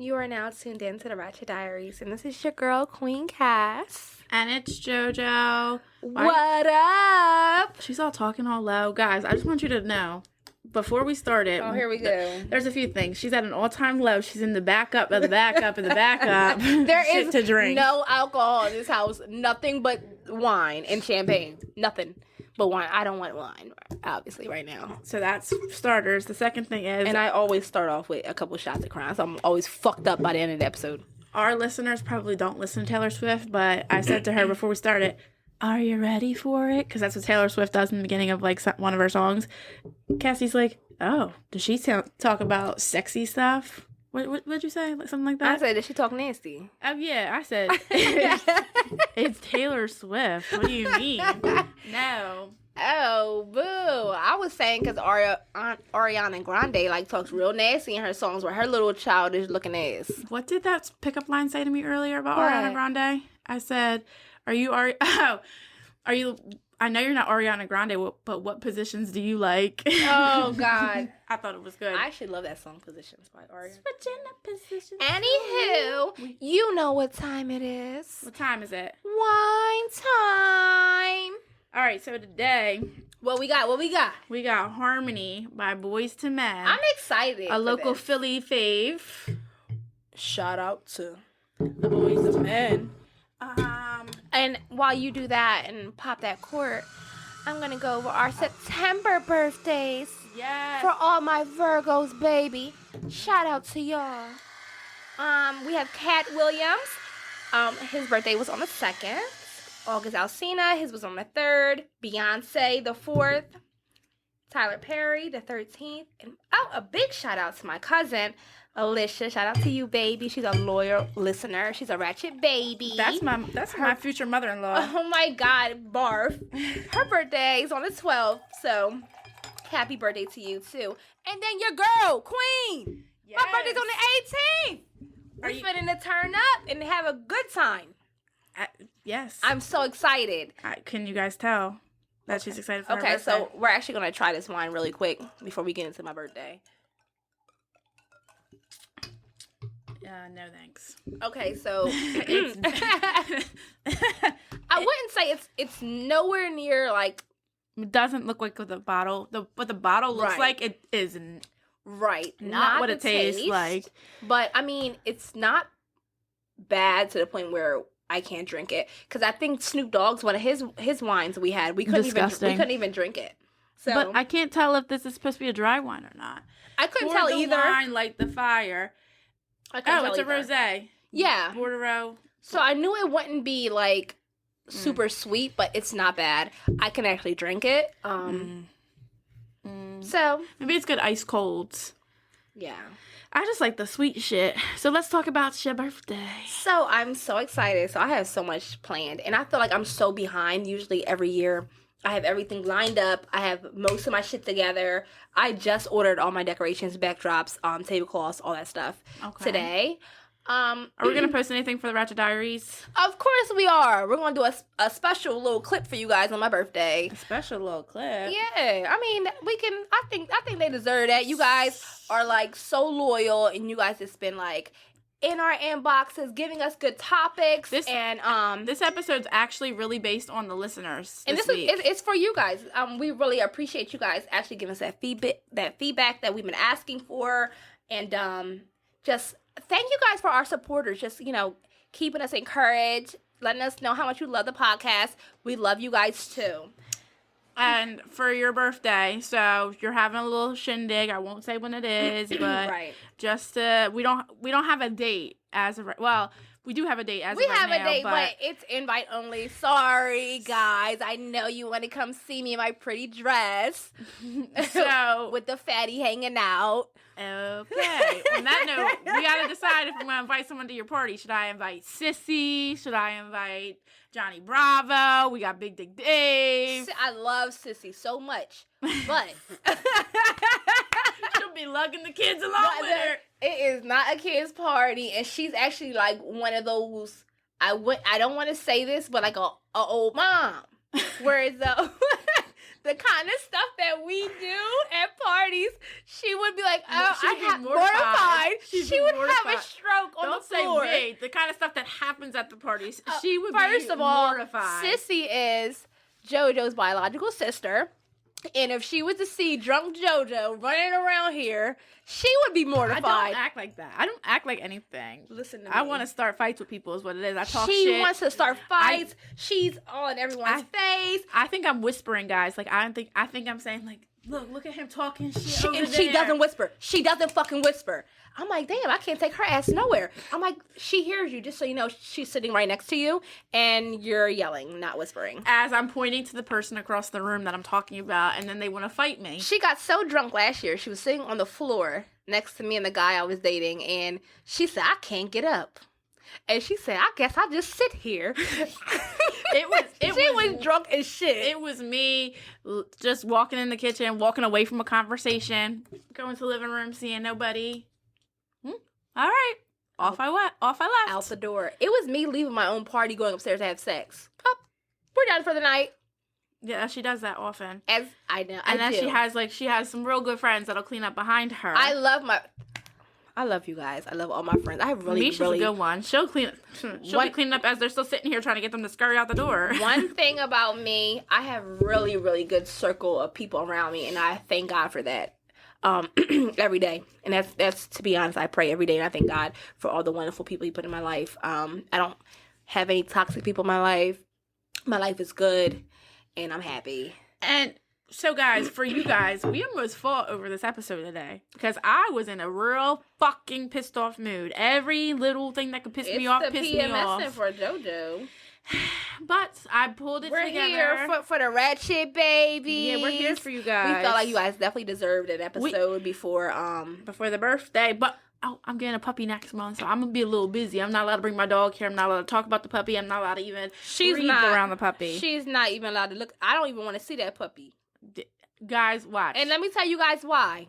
You are now tuned in to the Ratchet Diaries, and this is your girl, Queen Cass. And it's JoJo. What up? She's all talking all low. Guys, I just want you to know, before we started... Oh, here we go. There's a few things. She's at an all-time low. She's in the backup of the backup of the backup. There Shit is to drink. no alcohol in this house. Nothing but wine and champagne. Nothing but wine. I don't want wine, obviously, right now. So that's starters. The second thing is... And I always start off with a couple shots of Crown, so I'm always fucked up by the end of the episode. Our listeners probably don't listen to Taylor Swift, but I said to her before we started, are you ready for it? Because that's what Taylor Swift does in the beginning of like one of her songs. Cassie's like, oh, does she talk about sexy stuff? What'd you say? Like something like that? I said, did she talk nasty? Oh, yeah. I said, it's Taylor Swift. What do you mean? No. Oh, boo. I was saying because Ariana Grande like talks real nasty in her songs with her little childish looking ass. What did that pickup line say to me earlier about What? Ariana Grande? I said, are you I know you're not Ariana Grande, but what positions do you like? Oh, God. I thought it was good. I actually love that song, Positions, by Ariana. Switching up positions. Anywho, you know what time it is. What time is it? Wine time. All right, so today What we got? we got Harmony by Boys to Men. I'm excited. A local Philly fave. Shout out to The Boys to Men. And while you do that and pop that court, I'm going to go over our September birthdays. Yes. For all my Virgos, baby. Shout out to y'all. We have Cat Williams. His birthday was on the 2nd. August Alsina, his was on the 3rd. Beyonce, the 4th. Tyler Perry, the 13th. And a big shout out to my cousin, Alicia. Shout out to you, baby. She's a loyal listener. She's a Ratchet baby. That's my future mother-in-law. Oh my God, barf. Her birthday is on the 12th, so happy birthday to you too. And then your girl, Queen. Yes. My birthday's on the 18th. We're finna to turn up and have a good time. Yes. I'm so excited. Can you guys tell that she's excited for her birthday? So we're actually gonna try this wine really quick before we get into my birthday. No thanks. Okay, so I wouldn't say it's nowhere near like. It doesn't look like what the bottle looks like. It is right, not what it tastes like. But I mean, it's not bad to the point where I can't drink it, because I think Snoop Dogg's one of his wines we had. We couldn't even drink it. So, but I can't tell if this is supposed to be a dry wine or not. I couldn't tell either. Wine, light the fire. I couldn't tell it's either. a rosé. Yeah, Bordeaux. So I knew it wouldn't be like super sweet, but it's not bad. I can actually drink it. So maybe it's good ice colds. Yeah. I just like the sweet shit. So let's talk about your birthday. So I'm so excited. So I have so much planned, and I feel like I'm so behind. Usually every year I have everything lined up. I have most of my shit together. I just ordered all my decorations, backdrops, tablecloths, all that stuff today. Are we going to post anything for the Ratchet Diaries? Of course we are. We're going to do a special little clip for you guys on my birthday. A special little clip? Yeah. I mean, we can, I think they deserve that. You guys are like so loyal, and you guys just been like in our inboxes giving us good topics. This episode's actually really based on the listeners. And it's for you guys. We really appreciate you guys actually giving us that feedback that we've been asking for, and just thank you guys for our supporters. Just, keeping us encouraged, letting us know how much you love the podcast. We love you guys too. And for your birthday, so you're having a little shindig. I won't say when it is, but just we don't have a date as of we do have a date as of right now. We have a date, but it's invite only. Sorry, guys. I know you want to come see me in my pretty dress, so with the fatty hanging out. Okay. On that note, we gotta decide if I'm gonna invite someone to your party. Should I invite Sissy? Should I invite Johnny Bravo? We got Big Dick Dave. I love Sissy so much, but she'll be lugging the kids along with her. It is not a kids' party, and she's actually like one of those. I don't want to say this, but like a old mom, whereas the kind of stuff that we do at parties, she would be like, "Oh, She'd be I have mortified. mortified." She'd She be would mortified. have a stroke on Don't the floor. say me. The kind of stuff that happens at the parties. She would First be of all, mortified. Sissy is JoJo's biological sister. And if she was to see drunk JoJo running around here, she would be mortified. I don't act like that. I don't act like anything. Listen to me. I want to start fights with people is what it is. I talk she shit. wants to start fights. She's on everyone's face. I think I'm whispering, guys. Like I think I'm saying like, look at him talking shit over And there. she doesn't whisper. She doesn't fucking whisper. I'm like, damn, I can't take her ass nowhere. I'm like, she hears you, just so you know, she's sitting right next to you, and you're yelling, not whispering. As I'm pointing to the person across the room that I'm talking about, and then they want to fight me. She got so drunk last year, she was sitting on the floor next to me and the guy I was dating, and she said, I can't get up. And she said, I guess I'll just sit here. She was drunk as shit. It was me just walking in the kitchen, walking away from a conversation, going to the living room, seeing nobody. All right. Off I went. Off I left. Out the door. It was me leaving my own party, going upstairs to have sex. Oh, we're done for the night. Yeah, she does that often. As I know, And then do. she has some real good friends that'll clean up behind her. I love you guys. I love all my friends. I really, Misha's a good one. She'll clean up. She'll be cleaning up as they're still sitting here trying to get them to scurry out the door. One thing about me, I have really, really good circle of people around me, and I thank God for that. Every day, and that's to be honest, I pray every day, and I thank God for all the wonderful people He put in my life. I don't have any toxic people in my life. My life is good, and I'm happy. And so, guys, for you guys, we almost fought over this episode today because I was in a real fucking pissed off mood. Every little thing that could piss me off pissed me off. For JoJo. But I pulled it We're together. here for the Ratchet baby. Yeah, we're here for you guys. We felt like you guys definitely deserved an episode before the birthday. But I'm getting a puppy next month, so I'm gonna be a little busy. I'm not allowed to bring my dog here. I'm not allowed to talk about the puppy. I'm not allowed to even breathe around the puppy. She's not even allowed to look. I don't even want to see that puppy. Guys, watch. And let me tell you guys why.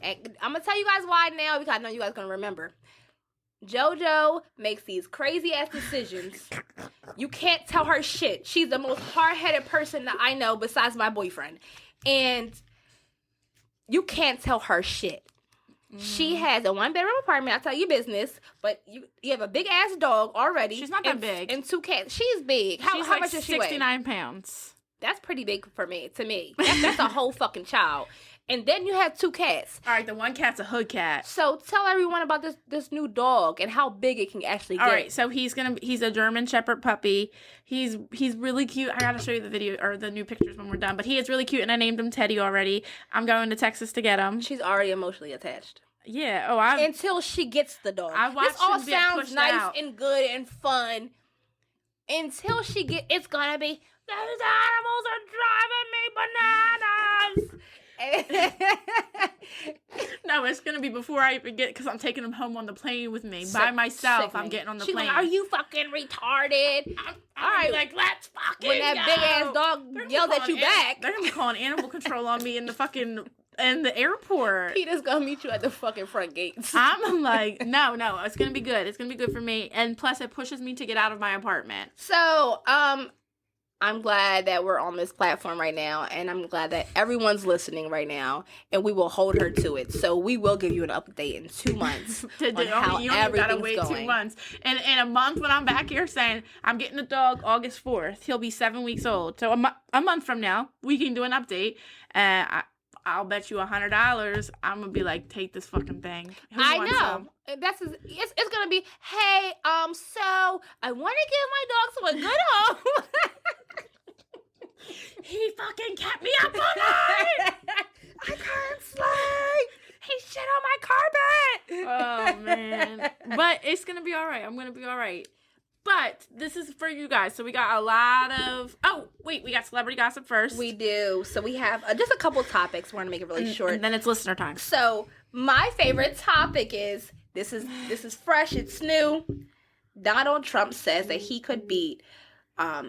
And I'm gonna tell you guys why now because I know you guys gonna remember. JoJo makes these crazy ass decisions. You can't tell her shit. She's the most hard-headed person that I know besides my boyfriend. And you can't tell her shit. She has a 1-bedroom apartment. I'll tell you business. But you have a big ass dog already. She's not that big. And 2 cats. She's big. How like much does she weigh? 69 pounds. That's pretty big to me. That's a whole fucking child. And then you have 2 cats. All right, the one cat's a hood cat. So tell everyone about this new dog and how big it can actually get. All right, so he's a German Shepherd puppy. He's really cute. I gotta show you the video or the new pictures when we're done. But he is really cute, and I named him Teddy already. I'm going to Texas to get him. She's already emotionally attached. Yeah. Oh, until she gets the dog. This all sounds nice and good and fun. Until it's gonna be those animals are driving me bananas. No, it's gonna be before I even get because I'm taking him home on the plane with me by myself. Sickening. I'm getting on the She's plane. Like, are you fucking retarded? All right, like let's fucking when that big ass dog yelled at you back, they're gonna be calling animal control on me in the airport. Peter's gonna meet you at the fucking front gates. I'm like, no, it's gonna be good. It's gonna be good for me, and plus it pushes me to get out of my apartment. So, I'm glad that we're on this platform right now, and I'm glad that everyone's listening right now, and we will hold her to it. So we will give you an update in 2 months on how you everything's gotta wait going. 2 months. And in a month when I'm back here saying I'm getting a dog August 4th, he'll be 7 weeks old. So a month from now, we can do an update. I'll bet you $100. I'm gonna be like, take this fucking thing. I know. It's gonna be, hey, so I want to give my dog to a good home. He fucking kept me up all night. I couldn't sleep. He shit on my carpet. Oh man. But it's gonna be all right. I'm gonna be all right. But this is for you guys. So we got a lot of... Oh, wait. We got celebrity gossip first. We do. So we have just a couple topics. We're going to make it really short. And then it's listener time. So my favorite topic is... This is fresh. It's new. Donald Trump says that he could beat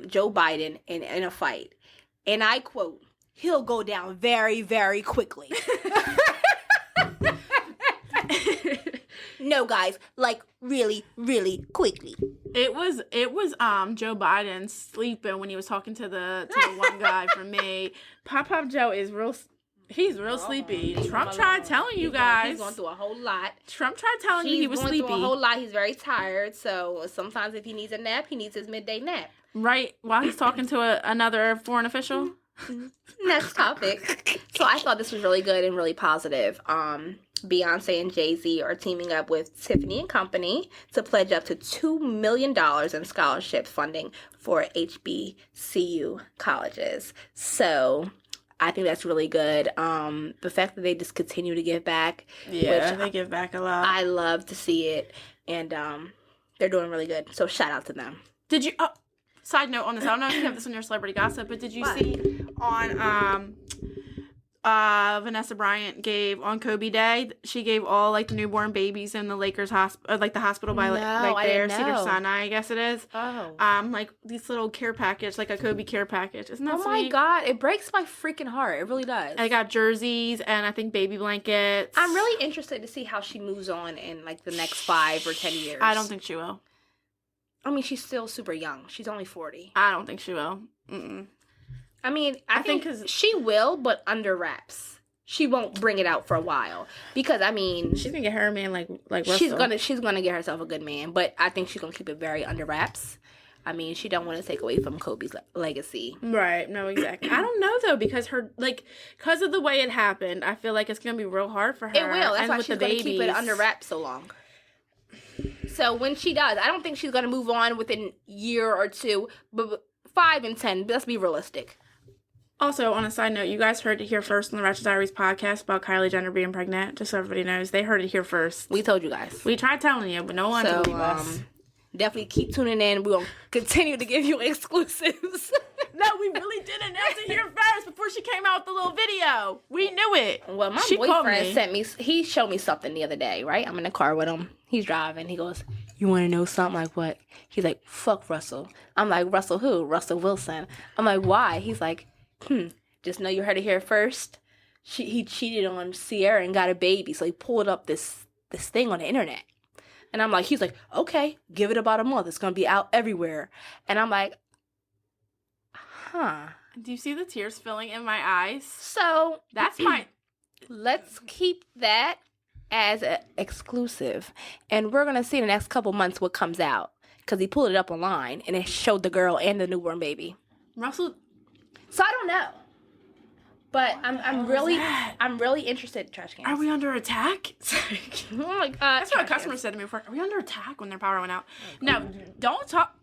Joe Biden in a fight. And I quote, he'll go down very, very quickly. No, guys, like really, really quickly. It was Joe Biden sleeping when he was talking to the one guy from me. Pop Joe is he's real sleepy. Trump tried telling you guys. He's going through a whole lot. Trump tried telling you he was sleepy. He's going through a whole lot. He's very tired. So sometimes if he needs a nap, he needs his midday nap. Right, while he's talking to another foreign official. Next topic. So I thought this was really good and really positive. Beyonce and Jay-Z are teaming up with Tiffany and Company to pledge up to $2 million in scholarship funding for HBCU colleges. So I think that's really good. The fact that they just continue to give back. Yeah, they give back a lot. I love to see it. And they're doing really good. So shout out to them. Did you... side note on this, I don't know if you have this on your celebrity gossip, but did you see on Vanessa Bryant gave on Kobe Day, she gave all like the newborn babies in the Lakers hospital, like the hospital by there, Cedars-Sinai, I guess it is. Oh. Like these little care package, like a Kobe care package. Isn't that sweet? Oh my God, it breaks my freaking heart. It really does. I got jerseys and I think baby blankets. I'm really interested to see how she moves on in like the next 5 or 10 years. I don't think she will. I mean, she's still super young. She's only 40. I don't think she will. Mm-mm. I mean, I think she will, but under wraps. She won't bring it out for a while because I mean, she's gonna get her a man like Russell. She's gonna get herself a good man, but I think she's gonna keep it very under wraps. I mean, she don't want to take away from Kobe's legacy. Right. No, exactly. I don't know though because because of the way it happened, I feel like it's gonna be real hard for her. It will. That's why she's gonna keep it under wraps so long. So when she does, I don't think she's gonna move on within a year or two, but 5 and 10. Let's be realistic. Also, on a side note, you guys heard it here first on the Ratchet Diaries podcast about Kylie Jenner being pregnant. Just so everybody knows, they heard it here first. We told you guys. We tried telling you, but no one believed us. Definitely keep tuning in. We're going to continue to give you exclusives. No, we really did announce it here first before she came out with the little video. We knew it. Well, my boyfriend he showed me something the other day, right? I'm in the car with him. He's driving. He goes, you want to know something? Like what? He's like, fuck Russell. I'm like, Russell who? Russell Wilson. I'm like, why? He's like, just know you heard it here first. He cheated on Sierra and got a baby, so he pulled up this thing on the internet. And I'm like, he's like, okay, give it about a month. It's gonna be out everywhere. And I'm like, huh. Do you see the tears filling in my eyes? So that's my. Let's keep that as an exclusive, and we're gonna see in the next couple months what comes out because he pulled it up online and it showed the girl and the newborn baby. Russell. So I don't know, but I'm really interested in trash cans. Are we under attack? Oh my God! That's what a customer said to me before. Are we under attack when their power went out? No, don't talk.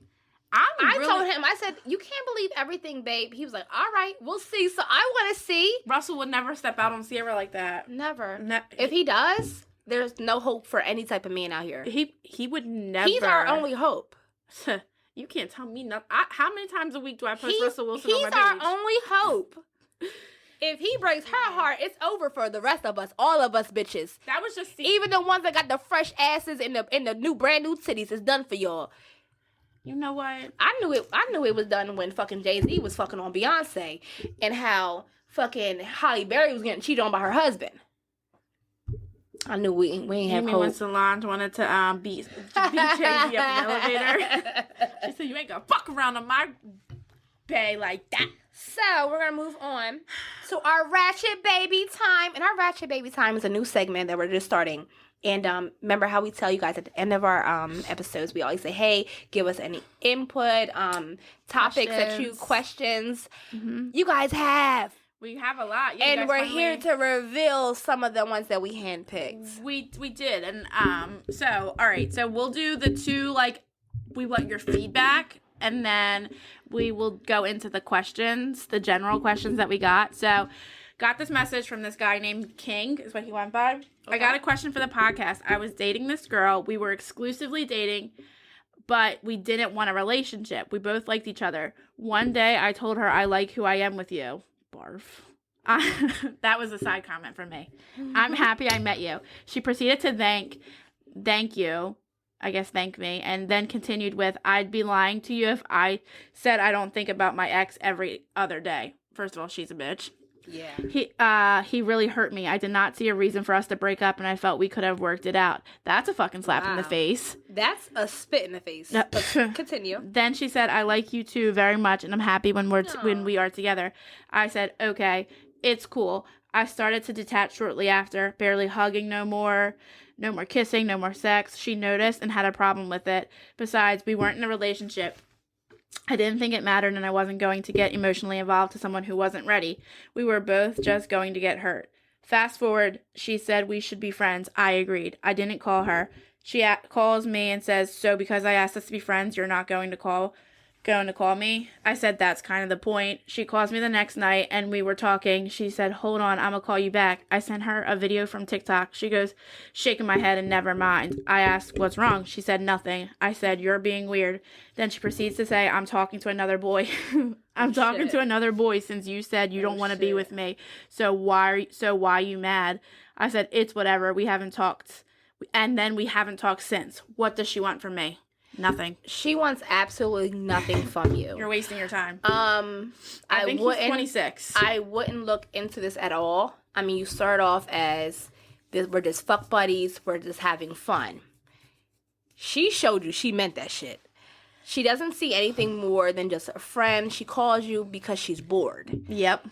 I told him, I said, you can't believe everything, babe. He was like, all right, we'll see. So I want to see. Russell would never step out on Sierra like that. Never. If he does, there's no hope for any type of man out here. He would never. He's our only hope. You can't tell me nothing. How many times a week do I post Russell Wilson on my page? He's our only hope. If he breaks her heart, it's over for the rest of us, all of us bitches. That was just even the ones that got the fresh asses in the new brand new titties. It's done for y'all. You know what? I knew it was done when fucking Jay-Z was fucking on Beyonce and how fucking Halle Berry was getting cheated on by her husband. I knew we ain't have hope. When Solange wanted to beat Jay-Z up in the elevator. She said, you ain't gonna fuck around on my bay like that. So we're gonna move on to our Ratchet Baby Time. And our Ratchet Baby Time is a new segment that we're just starting. And remember how we tell you guys at the end of our episodes, we always say, hey, give us any input, topics questions. Mm-hmm. You guys have. We have a lot. Yeah, and we're here to reveal some of the ones that we handpicked. We did. And so, all right. So we'll do the two, we want your feedback. And then we will go into the questions, the general questions that we got. So got this message from this guy named King, is what he went by. Okay. I got a question for the podcast. I was dating this girl. We were exclusively dating, but we didn't want a relationship. We both liked each other. One day, I told her, I like who I am with you. Barf. That was a side comment from me. I'm happy I met you. She proceeded to thank you. I guess thank me. And then continued with, I'd be lying to you if I said I don't think about my ex every other day. First of all, she's a bitch. Yeah. He really hurt me. I did not see a reason for us to break up, and I felt we could have worked it out. That's a fucking slap in the face. That's a spit in the face. But continue. Then she said, I like you too very much, and I'm happy when we are together. I said, okay, it's cool. I started to detach shortly after, barely hugging no more kissing, no more sex. She noticed and had a problem with it. Besides, we weren't in a relationship. I didn't think it mattered, and I wasn't going to get emotionally involved to someone who wasn't ready. We were both just going to get hurt. Fast forward, she said we should be friends. I agreed. I didn't call her. She calls me and says, so because I asked us to be friends, you're not going to call me? I said, that's kind of the point. She calls me the next night, and we were talking. She said, hold on, I'm gonna call you back. I sent her a video from TikTok. She goes, shaking my head and never mind. I asked, what's wrong? She said, nothing. I said, you're being weird. Then she proceeds to say, I'm talking to another boy. I'm talking to another boy since you said you don't want to be with me. So why you mad? I said, it's whatever. We haven't talked. And then we haven't talked since. What does she want from me? Nothing. She wants absolutely nothing from you. You're wasting your time. I think wouldn't, he's 26. I wouldn't look into this at all. I mean, you start off as we're just fuck buddies. We're just having fun. She showed you she meant that shit. She doesn't see anything more than just a friend. She calls you because she's bored. Yep.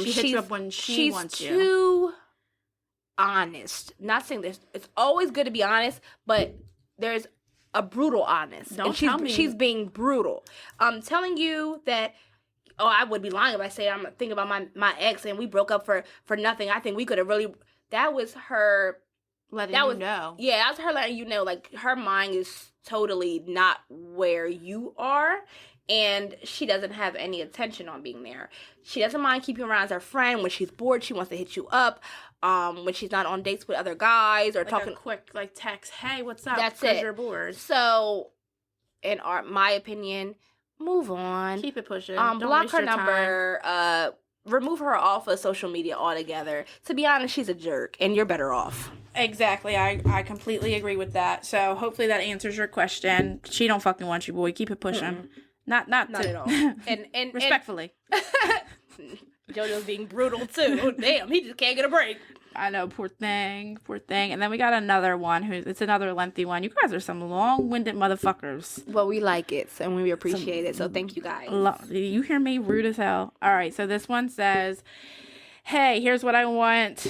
She hits you up when she wants you. She's too honest. Not saying this. It's always good to be honest, but there's a brutal honest. Don't tell me. She's being brutal. I'm telling you that, I would be lying if I say I'm thinking about my ex and we broke up for nothing. I think we could have really, that was her letting you know. Yeah, that was her letting you know, like, her mind is totally not where you are, and she doesn't have any attention on being there. She doesn't mind keeping you around as her friend. When she's bored, she wants to hit you up. When she's not on dates with other guys or like talking, a quick text, hey, what's up? That's it. You're bored. So, in my opinion, move on. Keep it pushing. Block her number. Remove her off of social media altogether. To be honest, she's a jerk, and you're better off. Exactly. I completely agree with that. So hopefully that answers your question. She don't fucking want you, boy. Keep it pushing. Mm-hmm. Not at all. And respectfully. JoJo's being brutal too. Damn, he just can't get a break. I know, poor thing. And then we got another one it's another lengthy one. You guys are some long-winded motherfuckers. Well, we like it and we appreciate it. So thank you guys. You hear me? Rude as hell. All right. So this one says, "Hey, here's what I want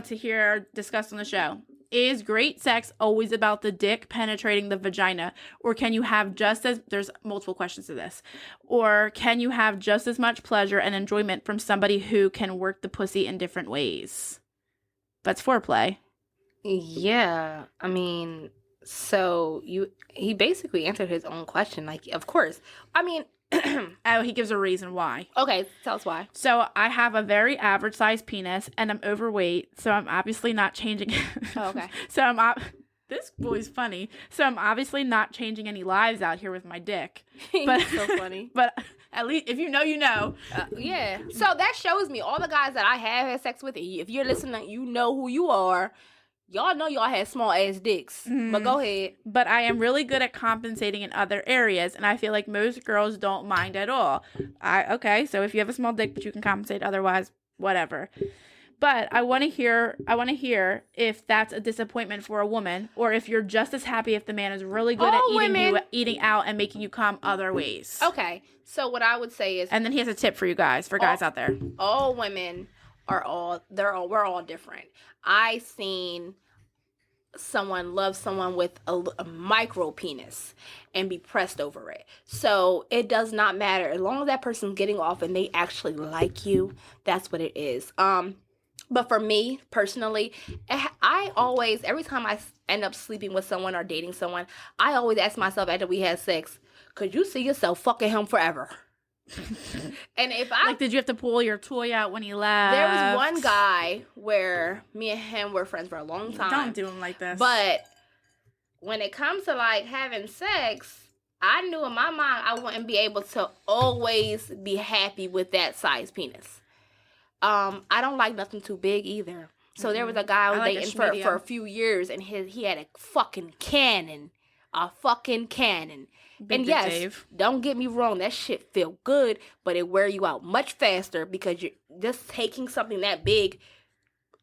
to hear discussed on the show. Is great sex always about the dick penetrating the vagina? Or can you have there's multiple questions to this. Or can you have just as much pleasure and enjoyment from somebody who can work the pussy in different ways?" That's foreplay. Yeah. I mean, so he basically answered his own question. Like, of course. I mean, he gives a reason why. Okay, tell us why. So I have a very average sized penis and I'm overweight, so I'm obviously not changing. Oh, okay. This boy's funny. So I'm obviously not changing any lives out here with my dick. But so funny. But at least if you know, you know. Yeah. So that shows me all the guys that I have had sex with. If you're listening, you know who you are. Y'all know y'all had small ass dicks. Mm-hmm. But go ahead. But I am really good at compensating in other areas, and I feel like most girls don't mind at all. Okay, so if you have a small dick but you can compensate otherwise, whatever. But I want to hear if that's a disappointment for a woman, or if you're just as happy if the man is really good at eating out and making you come other ways. Okay. So what I would say is, and then he has a tip for you guys, guys out there. All women we're all different. I seen someone love someone with a micro penis and be pressed over it. So it does not matter as long as that person's getting off and they actually like you. That's what it is. But for me personally, I always, every time I end up sleeping with someone or dating someone, I always ask myself after we had sex, could you see yourself fucking him forever? And if did you have to pull your toy out when he left? There was one guy where me and him were friends for a long time. Don't do him like this. But when it comes to like having sex, I knew in my mind I wouldn't be able to always be happy with that size penis. I don't like nothing too big either. So there was a guy I was dating for a few years, and he had a fucking cannon a fucking cannon. Big and Dick yes, Dave. don't get me wrong, that shit feel good, but it wear you out much faster because you're just taking something that big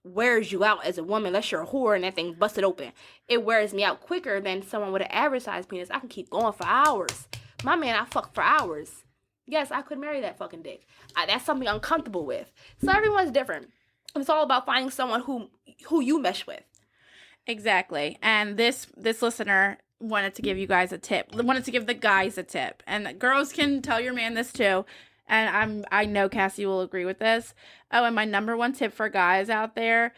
wears you out as a woman, unless you're a whore and that thing busted open. It wears me out quicker than someone with an average size penis. I can keep going for hours. My man, I fuck for hours. Yes, I could marry that fucking dick. That's something I'm comfortable with. So everyone's different. It's all about finding someone who you mesh with. Exactly. And this listener wanted to give you guys a tip. Wanted to give the guys a tip. And the girls can tell your man this too. And I know Cassie will agree with this. Oh, and my number one tip for guys out there,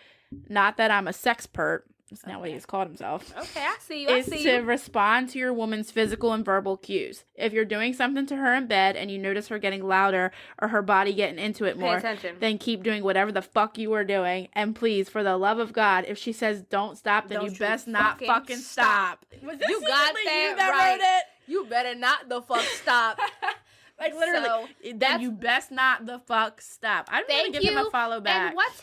not that I'm a sexpert, that's not what he's called himself. Okay, I see you. Is to respond to your woman's physical and verbal cues. If you're doing something to her in bed and you notice her getting louder or her body getting into it more, then keep doing whatever the fuck you are doing. And please, for the love of God, if she says don't stop, then you best not fucking stop. Was this you got that right. Wrote it? You better not the fuck stop. Like literally, so, then you best not the fuck stop. I'm gonna give him a follow back. And what's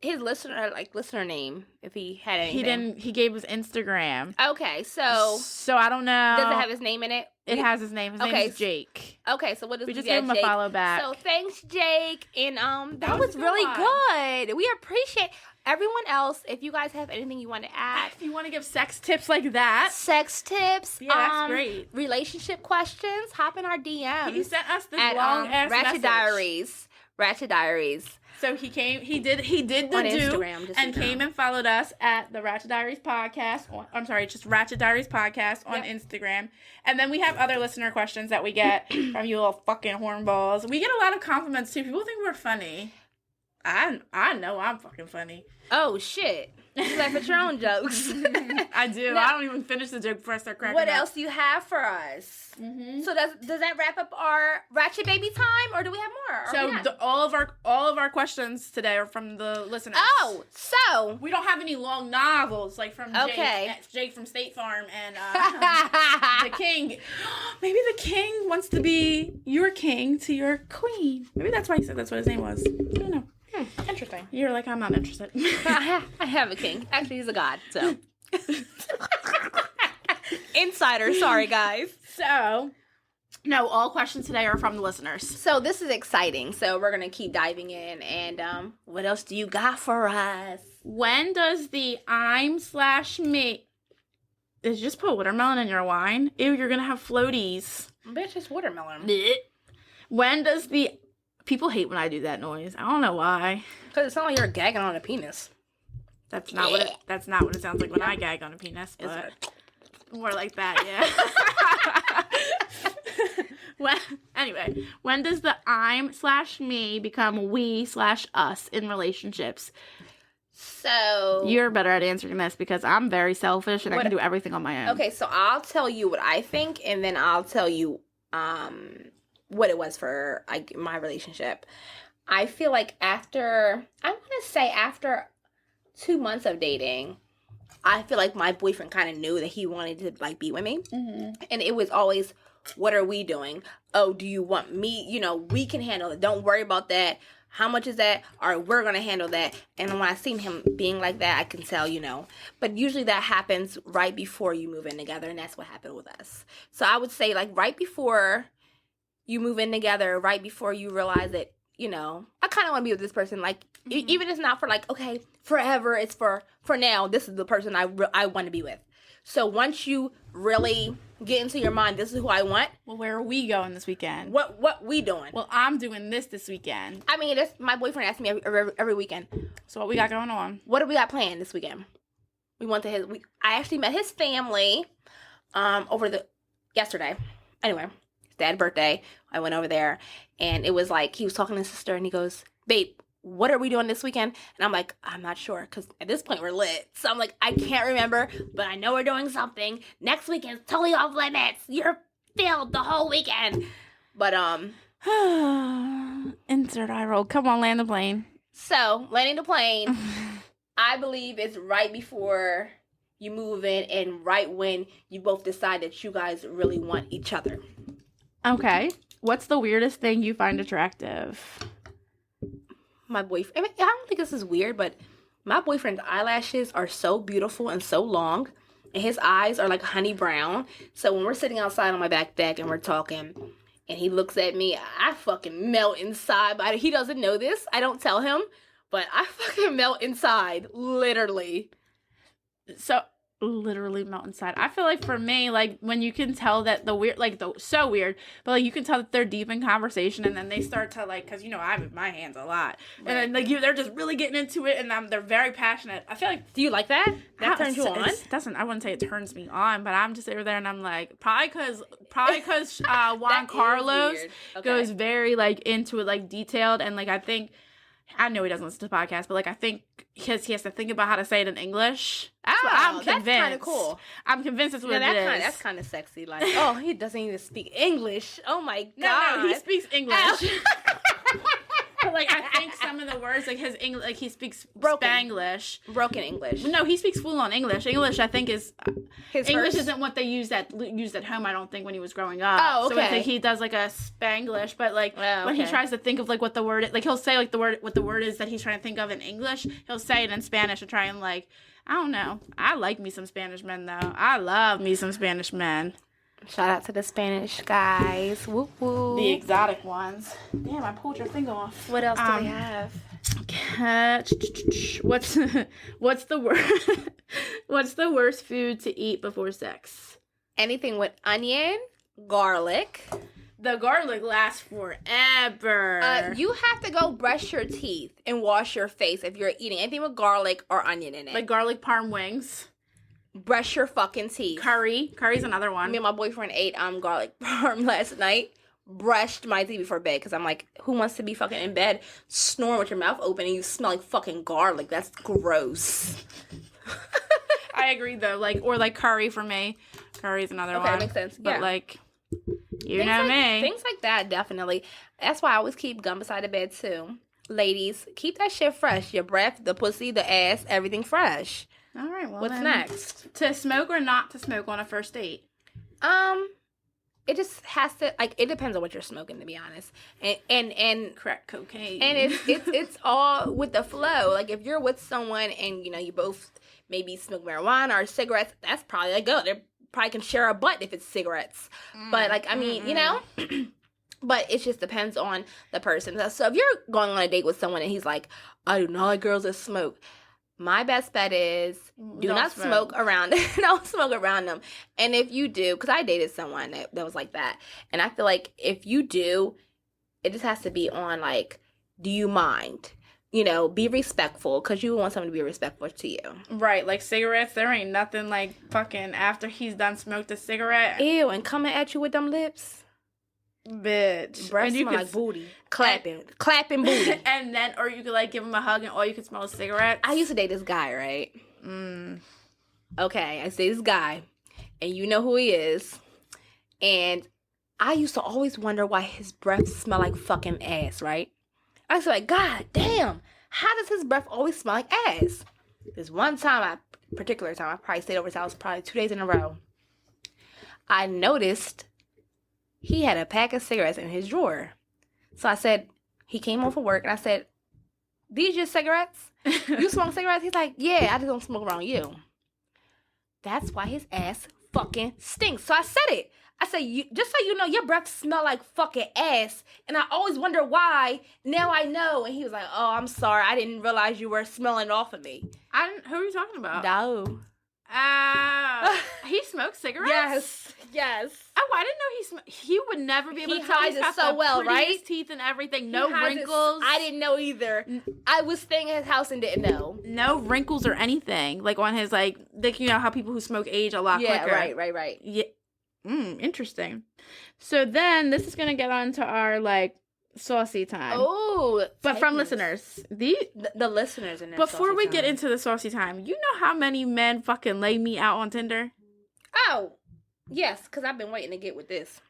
his listener name? If he had anything, he didn't. He gave his Instagram. Okay, so I don't know. Does it have his name in it? It has his name. His name is Jake. Okay, so what does we just gave him a follow back? So thanks, Jake, and that was really good. We appreciate. Everyone else, if you guys have anything you want to add. If you want to give sex tips like that. Sex tips. Yeah, that's great. Relationship questions. Hop in our DMs. He sent us this long-ass Ratchet message. Ratchet Diaries. So he did the on do Instagram, and came and followed us at the Ratchet Diaries podcast. Just Ratchet Diaries podcast on Instagram. And then we have other listener questions that we get from you little fucking hornballs. We get a lot of compliments too. People think we're funny. I know I'm fucking funny. Oh, shit. You laugh at your own jokes. I do. I don't even finish the joke before I start cracking What up. else do you have for us? Mm-hmm. So does that wrap up our Ratchet Baby time, or do we have more? So all of our questions today are from the listeners. Oh, so we don't have any long novels like from Jake from State Farm and the King. Maybe the King wants to be your king to your queen. Maybe that's why he said that's what his name was. I don't know. Interesting. You're like, I'm not interested. I have a king. Actually, he's a god, so. Insider, sorry, guys. So, no, all questions today are from the listeners. So, this is exciting. So, we're going to keep diving in. And what else do you got for us? When does the I'm/me... Did you just put watermelon in your wine? Ew, you're going to have floaties. Bitch, it's watermelon. When does the... People hate when I do that noise. I don't know why. Because it sounds like you're gagging on a penis. That's not what it sounds like when I gag on a penis, but more like that, yeah. When does the I'm/me become we/us in relationships? So you're better at answering this because I'm very selfish and I can do everything on my own. Okay, so I'll tell you what I think, and then I'll tell you what it was for my relationship. I feel like after 2 months of dating, I feel like my boyfriend kind of knew that he wanted to be with me. Mm-hmm. And it was always, what are we doing? Oh, do you want me? We can handle it. Don't worry about that. How much is that? All right, we're going to handle that. And when I seen him being like that, I can tell, But usually that happens right before you move in together, and that's what happened with us. So I would say, right before you move in together, right before you realize that, I kind of want to be with this person. Even if it's not for okay, forever, it's for now. This is the person I want to be with. So once you really get into your mind, this is who I want. Well, where are we going this weekend? What we doing? Well, I'm doing this weekend. I mean, my boyfriend asks me every weekend. So what we got going on? What do we got planned this weekend? I actually met his family yesterday. Anyway, his dad's birthday. I went over there, and it was he was talking to his sister, and he goes, "Babe, what are we doing this weekend?" And I'm like, I'm not sure, because at this point we're lit. So I'm like, I can't remember, but I know we're doing something. Next weekend's totally off limits. You're filled the whole weekend. But insert eye roll. Come on, land the plane. So landing the plane, I believe it's right before you move in, and right when you both decide that you guys really want each other. Okay. What's the weirdest thing you find attractive? My boyfriend, I don't think this is weird, but my boyfriend's eyelashes are so beautiful and so long. and his eyes are like honey brown. So when we're sitting outside on my back deck and we're talking, and he looks at me, I fucking melt inside. But he doesn't know this. I don't tell him, but I fucking melt inside, literally. So literally melt inside. I feel like for me, like when you can tell that the weird, like so weird, but like you can tell that they're deep in conversation, and then they start to like, because I have my hands a lot, and then like they're just really getting into it, and they're very passionate. I feel like, do you like that? That turns you on? It doesn't. I wouldn't say it turns me on, but I'm just over there, and I'm like, probably because Juan Carlos goes very like into it, like detailed, and like I know he doesn't listen to the podcast, but like I think because he has to think about how to say it in English. I'm convinced. That's kind of cool. I'm convinced that's what it is. That's kind of sexy. Like, oh, he doesn't even speak English. Oh my god. No, he speaks English. But like I think some of the words, like his English, like he speaks Spanglish, broken English. No, he speaks full on English. English, I think, is his English isn't what they used at home. I don't think when he was growing up. Oh, okay. So I think he does like a Spanglish, but like when he tries to think of like what the word is, like he'll say like what the word is that he's trying to think of in English. He'll say it in Spanish to try and like, I don't know. I like me some Spanish men though. I love me some Spanish men. Shout out to the Spanish guys. Woo woo. The exotic ones. Damn, I pulled your thing off. What else do we have? What's the worst food to eat before sex? Anything with onion, garlic. The garlic lasts forever. You have to go brush your teeth and wash your face if you're eating anything with garlic or onion in it. Like garlic parm wings. Brush your fucking teeth. Curry's another one. Me and my boyfriend ate garlic parm last night. Brushed my teeth before bed because I'm like, who wants to be fucking in bed snoring with your mouth open and you smell like fucking garlic? That's gross. I agree though. Or curry for me. Curry's another one. Okay, makes sense. But you know me. Things like that, definitely. That's why I always keep gum beside the bed too. Ladies, keep that shit fresh. Your breath, the pussy, the ass, everything fresh. All right, well, what's next? To smoke or not to smoke on a first date? It just has to, it depends on what you're smoking, to be honest. And crack cocaine. And it's all with the flow. Like, if you're with someone and, you both maybe smoke marijuana or cigarettes, that's probably a go. They probably can share a butt if it's cigarettes. But, but it just depends on the person. So if you're going on a date with someone and he's like, I do not like girls that smoke, my best bet is do not smoke around. Don't smoke around them. And if you do, because I dated someone that was like that, and I feel like if you do, it just has to be on do you mind? Be respectful, because you want someone to be respectful to you. Right, like cigarettes, there ain't nothing like fucking after he's done smoked a cigarette. Ew, and coming at you with them lips. Bitch. Breath and you smell like booty. Clapping booty. And then, or you could give him a hug and all you could smell is cigarettes. I used to date this guy, right? Okay, I say this guy, and you know who he is. And I used to always wonder why his breath smelled like fucking ass, right? I was like, God damn, how does his breath always smell like ass? This one time, particular time, I probably stayed over his house probably 2 days in a row. I noticed he had a pack of cigarettes in his drawer. So I said, he came home from work, and I said, these your cigarettes? You smoke cigarettes? He's like, yeah, I just don't smoke around you. That's why his ass fucking stinks. So I said it. I said, just so you know, your breath smell like fucking ass. And I always wonder why. Now I know. And he was like, oh, I'm sorry. I didn't realize you were smelling off of me. Who are you talking about? No. He smokes cigarettes? Yes. Oh, I didn't know he would never be able to tell. He hides it so well, right? Teeth and everything. No wrinkles. I didn't know either. I was staying at his house and didn't know. No wrinkles or anything. Like on his how people who smoke age a lot quicker. Yeah, right. Yeah. Interesting. So then this is gonna get on to our saucy time. Oh, but from listeners, the listeners in there. Before we get into the saucy time, you know how many men fucking lay me out on Tinder? Oh, yes, because I've been waiting to get with this.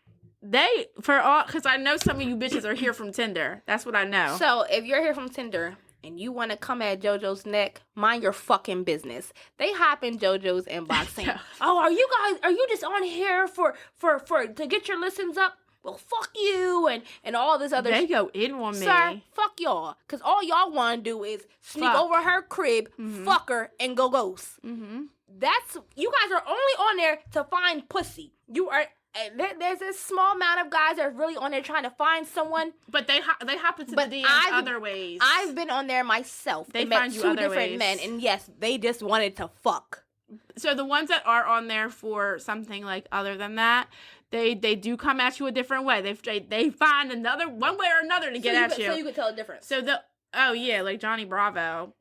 Because I know some of you bitches are here from Tinder. That's what I know. So if you're here from Tinder and you want to come at JoJo's neck, mind your fucking business. They hop in JoJo's inbox saying, "Oh, are you just on here for to get your listens up? Well, fuck you," and all this other They go in on me. Sir, fuck y'all. Because all y'all want to do is sneak over her crib, fuck her, and go ghost. you guys are only on there to find pussy. You are. There's this small amount of guys that are really on there trying to find someone. But they hop into the DMs other ways. I've been on there myself. They met two different men, and yes, they just wanted to fuck. So the ones that are on there for something like other than that, they do come at you a different way. They find another one way or another to get at you. So you could tell the difference. So like Johnny Bravo.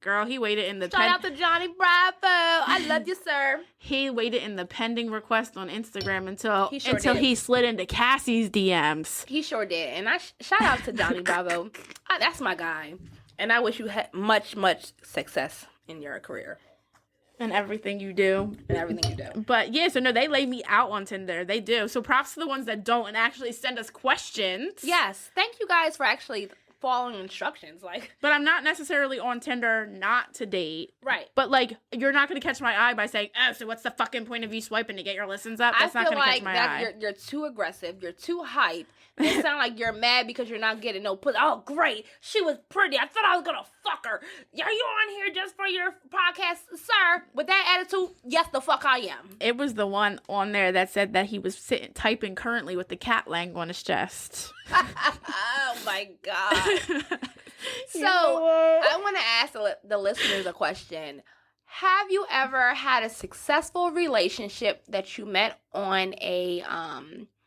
Girl, he waited in the... Shout out to Johnny Bravo. I love you, sir. He waited in the pending request on Instagram until did. He slid into Cassie's DMs. He sure did. And I shout out to Johnny Bravo. That's my guy. And I wish you had much, much success in your career. And everything you do. But yeah, so no, they lay me out on Tinder. They do. So props to the ones that don't and actually send us questions. Yes. Thank you guys for actually... following instructions, but I'm not necessarily on Tinder not to date, right? But like, you're not going to catch my eye by saying, "Oh, so what's the fucking point of you swiping to get your listens up?" That's not going to catch my eye. You're too aggressive. You're too hype. It sounds like you're mad because you're not getting no pussy. Oh, great, she was pretty. I thought I was gonna fuck her. Are you on here just for your podcast, sir? With that attitude, yes, the fuck I am. It was the one on there that said that he was typing currently with the cat lang on his chest. Oh my god. So I want to ask the listeners a question. Have you ever had a successful relationship that you met on a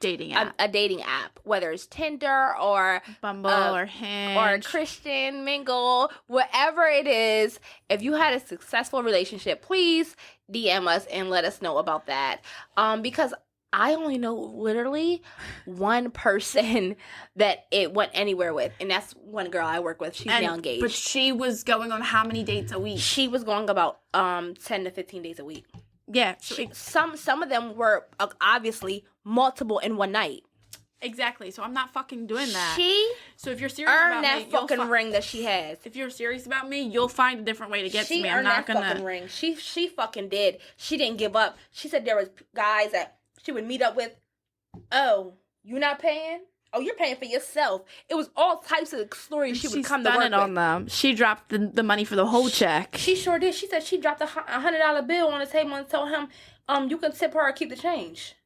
dating app? A dating app, whether it's Tinder or Bumble or Hinge or Christian Mingle, whatever it is. If you had a successful relationship, please DM us and let us know about that. Because I only know literally one person that it went anywhere with, and that's one girl I work with. She's now engaged. But she was going on how many dates a week? She was going about 10 to 15 days a week. Yeah. Some of them were obviously multiple in one night. Exactly. So I'm not fucking doing that. So if you're serious earned about that me, fucking ring that she has. If you're serious about me, you'll find a different way to get to me. I'm that not gonna fucking ring. She fucking did. She didn't give up. She said there was guys that she would meet up with. Oh, you not paying? Oh, you're paying for yourself. It was all types of stories she would come to work on them. She dropped the money for the whole check. She sure did. She said she dropped $100 bill on the table and told him, you can tip her or keep the change.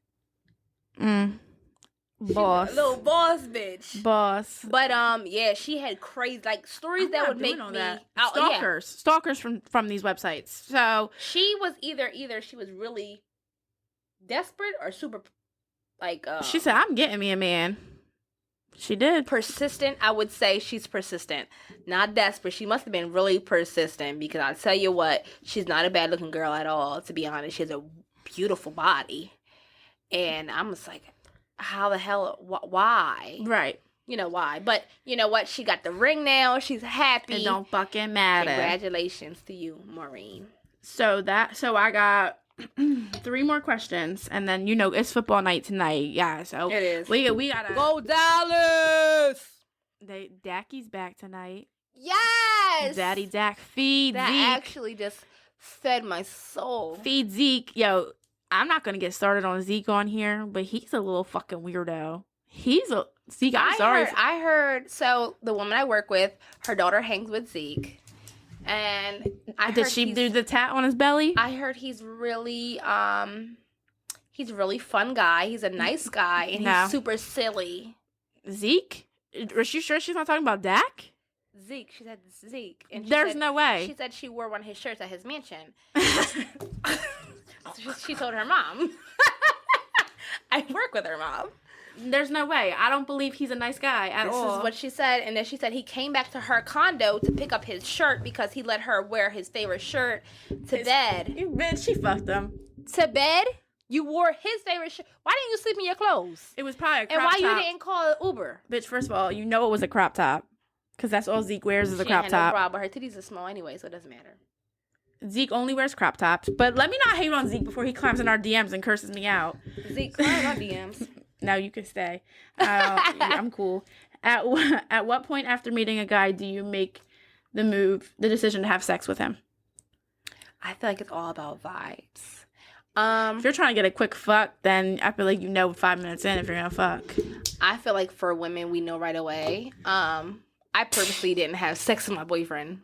Boss. Little boss bitch. Boss. But yeah, she had crazy stories that would make me stalkers from these websites. So she was either she was really desperate or super she said, "I'm getting me a man." She did. Persistent. I would say she's persistent, not desperate. She must have been really persistent, because I'll tell you what, she's not a bad looking girl at all, to be honest. She has a beautiful body, and I'm just like, how the hell, why? Right. You know why. But you know what? She got the ring now. She's happy. It don't fucking matter. Congratulations to you, Maureen. So I got 3 more questions, and then it's football night tonight. Yeah, so it is. We gotta go Dallas. Dackie's back tonight. Yes, Daddy Dak, feed that Zeke. That actually just fed my soul. Feed Zeke. Yo, I'm not gonna get started on Zeke on here, but he's a little fucking weirdo. Zeke. I'm sorry. I heard. So the woman I work with, her daughter hangs with Zeke. And did she do the tat on his belly? I heard he's really fun guy. He's a nice guy, and he's super silly. Zeke? Is she sure she's not talking about Dak? Zeke. She said Zeke. And There's no way. She said she wore one of his shirts at his mansion. She told her mom. I work with her mom. There's no way. I don't believe he's a nice guy at all. This is what she said. And then she said he came back to her condo to pick up his shirt because he let her wear his favorite shirt to bed. Bitch, she fucked him. To bed? You wore his favorite shirt. Why didn't you sleep in your clothes? It was probably a crop top. And why top. You didn't call Uber? Bitch, first of all, it was a crop top. Because that's all Zeke wears is a crop top. No bra, but her titties are small anyway, so it doesn't matter. Zeke only wears crop tops. But let me not hate on Zeke before he climbs in our DMs and curses me out. Zeke, climb our DMs. No, you can stay. I'm cool. At what point after meeting a guy do you make the decision to have sex with him? I feel like it's all about vibes. If you're trying to get a quick fuck, then I feel like 5 minutes in if you're gonna fuck. I feel like for women, we know right away. I purposely didn't have sex with my boyfriend.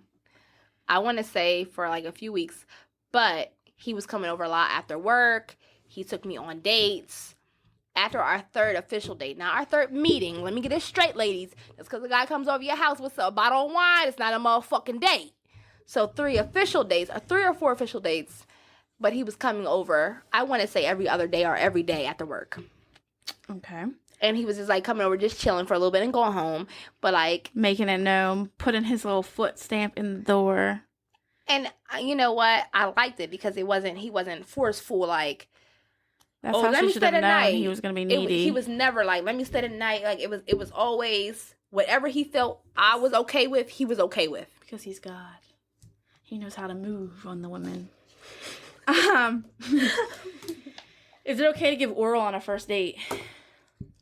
I want to say for a few weeks, but He was coming over a lot after work. He took me on dates. After our third official date, now our third meeting, let me get this straight, ladies. That's because the guy comes over your house with a bottle of wine. It's not a motherfucking date. So 3 official dates, or 3 or 4 official dates. But he was coming over, I want to say every other day or every day after work. Okay. And he was just like coming over, just chilling for a little bit and going home. But like making it known, putting his little foot stamp in the door. And you know what? I liked it because he wasn't forceful. Like, that's how she should have known he was gonna be needy. He was never like, let me stay the night. Like it was always whatever he felt I was okay with. He was okay with because he's God. He knows how to move on the women. Is it okay to give oral on a first date?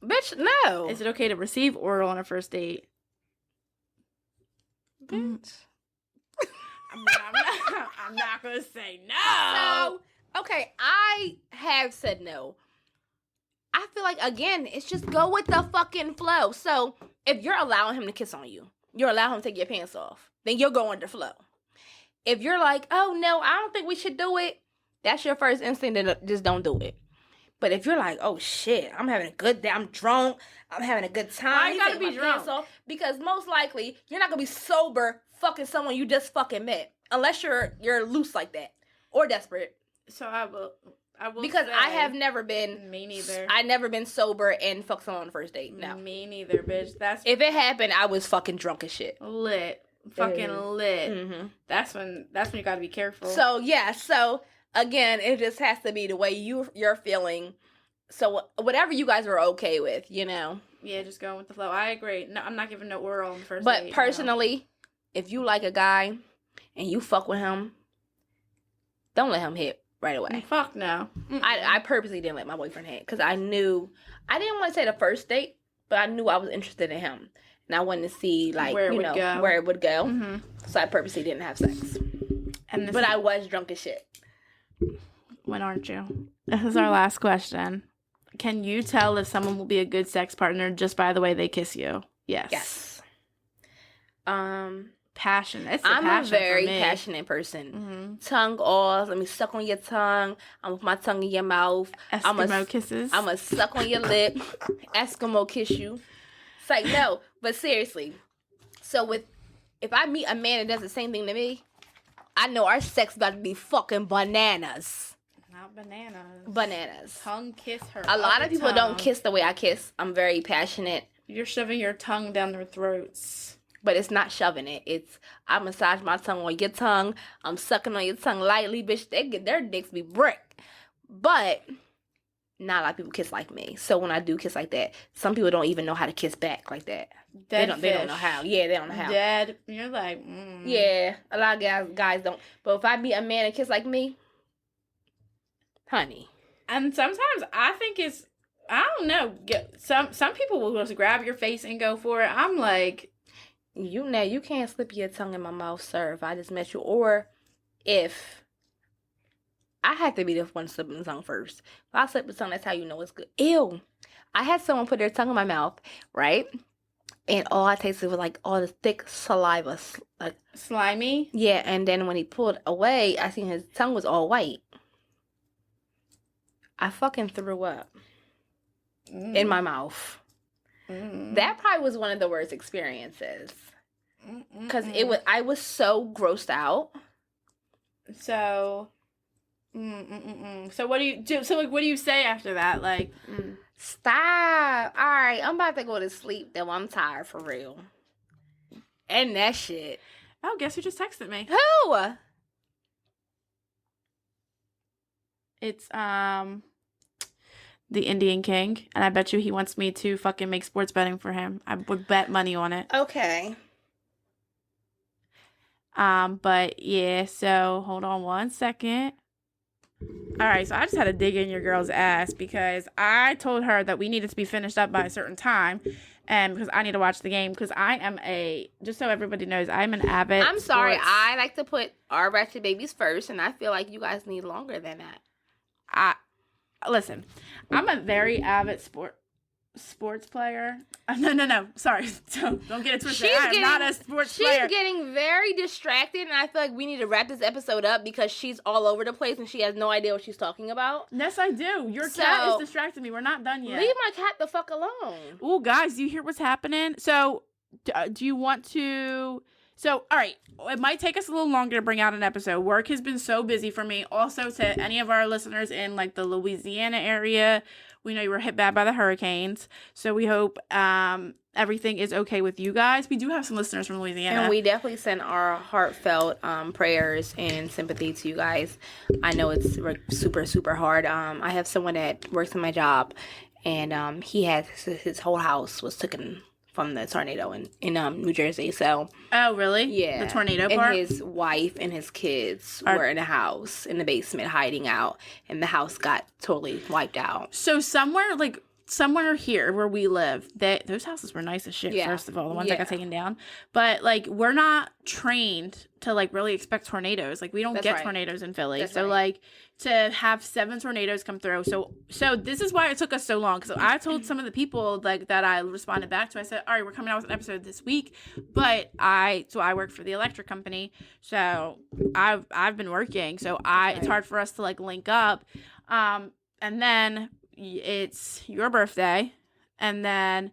Bitch, no. Is it okay to receive oral on a first date? Bitch. I'm not going to say no. So, okay, I have said no. I feel like, again, it's just go with the fucking flow. So, if you're allowing him to kiss on you, you're allowing him to take your pants off, then you're going with the flow. If you're like, oh, no, I don't think we should do it, that's your first instinct, then just don't do it. But if you're like, oh, shit, I'm having a good day, I'm drunk, I'm having a good time. Why you gotta be drunk? Because most likely, you're not gonna be sober fucking someone you just fucking met. Unless you're loose like that. Or desperate. So I will because say, I have never been. Me neither. I never been sober and fucked someone on the first date. No. Me neither, bitch. If it happened, I was fucking drunk as shit. Lit. Fucking lit. Mm-hmm. That's when you gotta be careful. So, yeah. So, again, it just has to be the way you're feeling. So, whatever you guys are okay with, you know. Yeah, just going with the flow. I agree. No, I'm not giving no oral on the first date. But personally, if you like a guy and you fuck with him, don't let him hit right away. Fuck no. I purposely didn't let my boyfriend hit because I knew, I didn't want to say the first date, but I knew I was interested in him. And I wanted to see, like, where it would go. Mm-hmm. So I purposely didn't have sex. But I was drunk as shit. When aren't you? This is our last question. Can you tell if someone will be a good sex partner just by the way they kiss you? Yes. Passionate. I'm a very passionate person. Mm-hmm. Tongue off. Let me suck on your tongue. I'm with my tongue in your mouth. Eskimo kisses. I'm going to suck on your lip. Eskimo kiss you. It's like, no. But seriously. So if I meet a man that does the same thing to me, I know our sex about to be fucking bananas. Not bananas. Bananas. Tongue kiss her. A lot of people don't kiss the way I kiss. I'm very passionate. You're shoving your tongue down their throats. But it's not shoving it. It's I massage my tongue on your tongue. I'm sucking on your tongue lightly, bitch. Their dicks be brick. But not a lot of people kiss like me. So when I do kiss like that, some people don't even know how to kiss back like that. They don't know how. Yeah, they don't know how. Dead. You're like, Yeah, a lot of guys don't. But if I meet a man and kiss like me, honey. And sometimes I think it's, I don't know. Some people will just grab your face and go for it. I'm like, you can't slip your tongue in my mouth, sir, if I just met you. Or if I had to be the one slipping the tongue first. If I slip the tongue, that's how you know it's good. Ew. I had someone put their tongue in my mouth, right? And all I tasted was like all the thick saliva. Like slimy? Yeah, and then when he pulled away, I seen his tongue was all white. I fucking threw up in my mouth. That probably was one of the worst experiences. Because I was so grossed out. So, So what do you do? So like, what do you say after that? Like, stop. All right, I'm about to go to sleep though. I'm tired for real. And that shit. Oh, guess who just texted me? Who? It's the Indian King, and I bet you he wants me to fucking make sports betting for him. I would bet money on it. Okay. But yeah, so hold on one second. All right, so I just had to dig in your girl's ass because I told her that we needed to be finished up by a certain time, and because I need to watch the game because I am just so everybody knows, I'm an avid I'm sorry, I like to put our Ratchet babies first, and I feel like you guys need longer than that. Listen, I'm a very avid sport. sports player. No. Sorry. Don't get it twisted. I'm not a sports player. She's getting very distracted, and I feel like we need to wrap this episode up because she's all over the place and she has no idea what she's talking about. Yes, I do. Your cat is distracting me. We're not done yet. Leave my cat the fuck alone. Oh, guys, do you hear what's happening? So, do you want to... So, all right, it might take us a little longer to bring out an episode. Work has been so busy for me. Also, to any of our listeners in, like, the Louisiana area, we know you were hit bad by the hurricanes. So, we hope everything is okay with you guys. We do have some listeners from Louisiana. And we definitely send our heartfelt prayers and sympathy to you guys. I know it's super, super hard. I have someone that works in my job, and he had his whole house was taken from the tornado in New Jersey. So oh really? Yeah, the tornado part. And his wife and his kids were in a house in the basement hiding out, and the house got totally wiped out. So somewhere here where we live, those houses were nice as shit. Yeah. First of all, the ones that got taken down, but like we're not trained to like really expect tornadoes. Like we don't get tornadoes in Philly. So like to have 7 tornadoes come through. So this is why it took us so long. So I told some of the people like that I responded back to. I said, all right, we're coming out with an episode this week, but I work for the electric company, so I've been working. So it's hard for us to like link up. And then it's your birthday, and then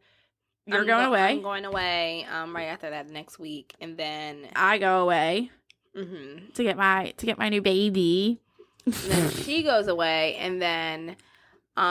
you're going away. I'm going away right after that next week, and then I go away to get my new baby. Then she goes away, and then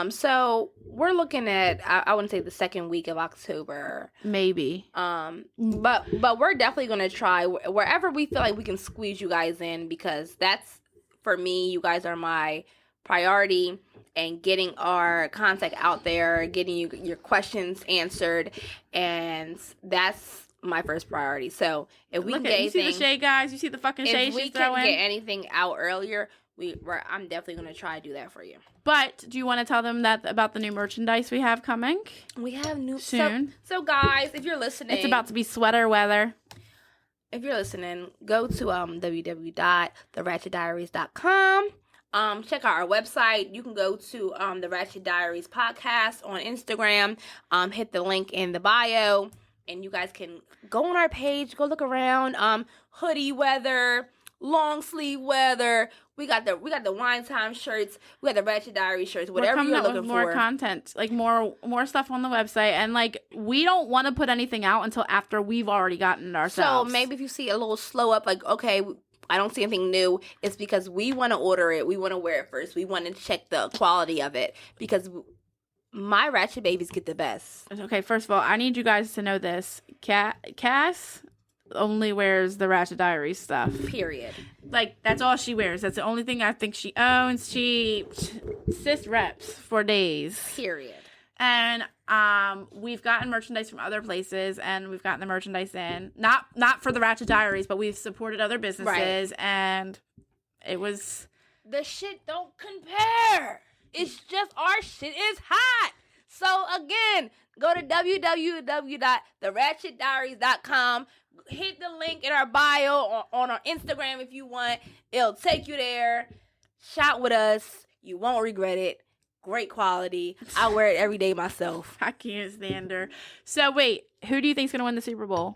so we're looking at I wouldn't say the second week of October, maybe. But we're definitely gonna try wherever we feel like we can squeeze you guys in, because that's, for me, you guys are my priority, and getting our contact out there, getting you your questions answered, and that's my first priority. So if we can get anything, you see the shade, guys. You see the fucking shade she's throwing. If we can get anything out earlier, I'm definitely going to try to do that for you. But do you want to tell them that about the new merchandise we have coming? We have new soon. So guys, if you're listening, it's about to be sweater weather. If you're listening, go to www.theratchetdiaries.com. Check out our website. You can go to the Ratchet Diaries podcast on Instagram. Hit the link in the bio, and you guys can go on our page. Go look around. Hoodie weather, long sleeve weather. We got the wine time shirts. We got the Ratchet Diary shirts. Whatever you're looking for. More content, like more stuff on the website, and like we don't want to put anything out until after we've already gotten it ourselves. So maybe if you see a little slow up, like okay, I don't see anything new, it's because we want to order it. We want to wear it first. We want to check the quality of it, because my Ratchet babies get the best. Okay, first of all, I need you guys to know this. Cass only wears the Ratchet Diaries stuff. Period. Like, that's all she wears. That's the only thing I think she owns. She sis reps for days. Period. And we've gotten merchandise from other places, and we've gotten the merchandise in. Not for the Ratchet Diaries, but we've supported other businesses, and it was... The shit don't compare. It's just our shit is hot. So, again, go to www.theratchetdiaries.com. Hit the link in our bio on our Instagram if you want. It'll take you there. Shop with us. You won't regret it. Great quality. I wear it every day myself. I can't stand her. So wait, who do you think's gonna win the Super Bowl?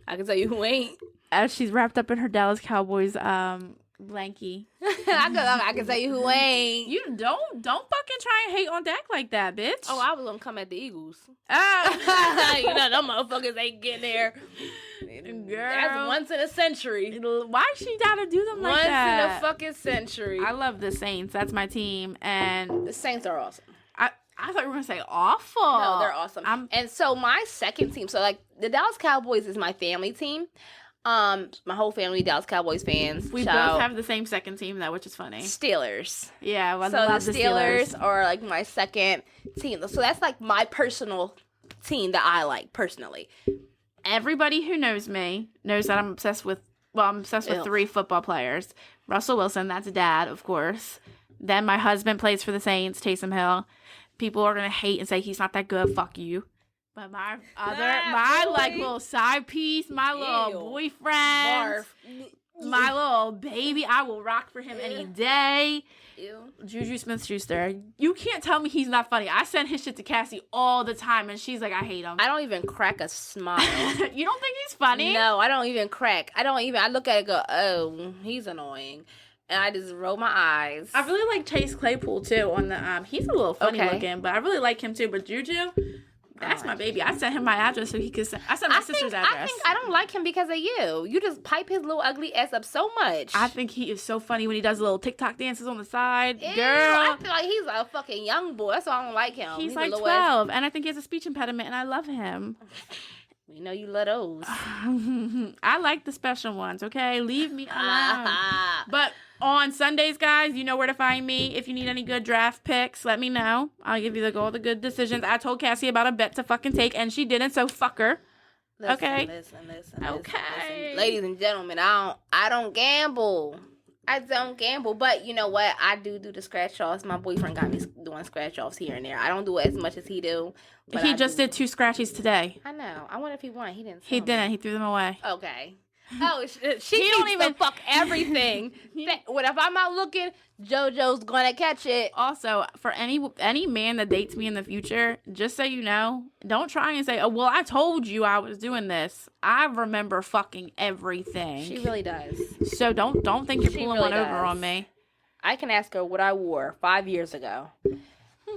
I can tell you who ain't. As she's wrapped up in her Dallas Cowboys blankie. I can tell you who ain't. You don't fucking try and hate on Dak like that, bitch. Oh, I was gonna come at the Eagles. Oh. You know, them motherfuckers ain't getting there. Girl, that's once in a century. Why she gotta do them like that? Once in a fucking century. I love the Saints. That's my team, and the Saints are awesome. I thought you were gonna say awful. No, they're awesome. And so my second team, so like the Dallas Cowboys is my family team. My whole family Dallas Cowboys fans. We both have the same second team though, which is funny. Steelers. Yeah, well, so the Steelers are like my second team. So that's like my personal team that I like personally. Everybody who knows me knows that I'm obsessed with 3 football players. Russell Wilson, that's dad, of course. Then my husband plays for the Saints, Taysom Hill. People are gonna hate and say he's not that good. Fuck you. But my like little side piece, my little boyfriend. My little baby. I will rock for him any day. Ew. Juju Smith-Schuster. You can't tell me he's not funny. I send his shit to Cassie all the time, and she's like, I hate him. I don't even crack a smile. You don't think he's funny? No, I don't even crack. I look at it and go, oh, he's annoying. And I just roll my eyes. I really like Chase Claypool, too, on the, he's a little funny looking, but I really like him, too. But Juju, that's my baby. I sent him my address so he could send, I sent my sister's address. I don't like him because of you. You just pipe his little ugly ass up so much. I think he is so funny when he does little TikTok dances on the side. Ew, Girl. I feel like he's a fucking young boy. That's why I don't like him. He's like 12, and I think he has a speech impediment, and I love him. We know you love those. I like the special ones, okay? Leave me alone. But on Sundays, guys, you know where to find me. If you need any good draft picks, let me know. I'll give you all the good decisions. I told Cassie about a bet to fucking take, and she didn't, so fuck her. Okay? Listen. Okay. Ladies and gentlemen, I don't gamble. I don't gamble, but you know what? I do the scratch offs. My boyfriend got me doing scratch offs here and there. I don't do it as much as he do. But he just did 2 scratchies today. I know. I wonder if he won. He didn't. He didn't. He threw them away. Okay. Oh, she don't even fuck everything. What if I'm out looking? JoJo's gonna catch it. Also, for any man that dates me in the future, just so you know, don't try and say, "Oh, well, I told you I was doing this." I remember fucking everything. She really does. So don't think you're pulling one over on me. I can ask her what I wore 5 years ago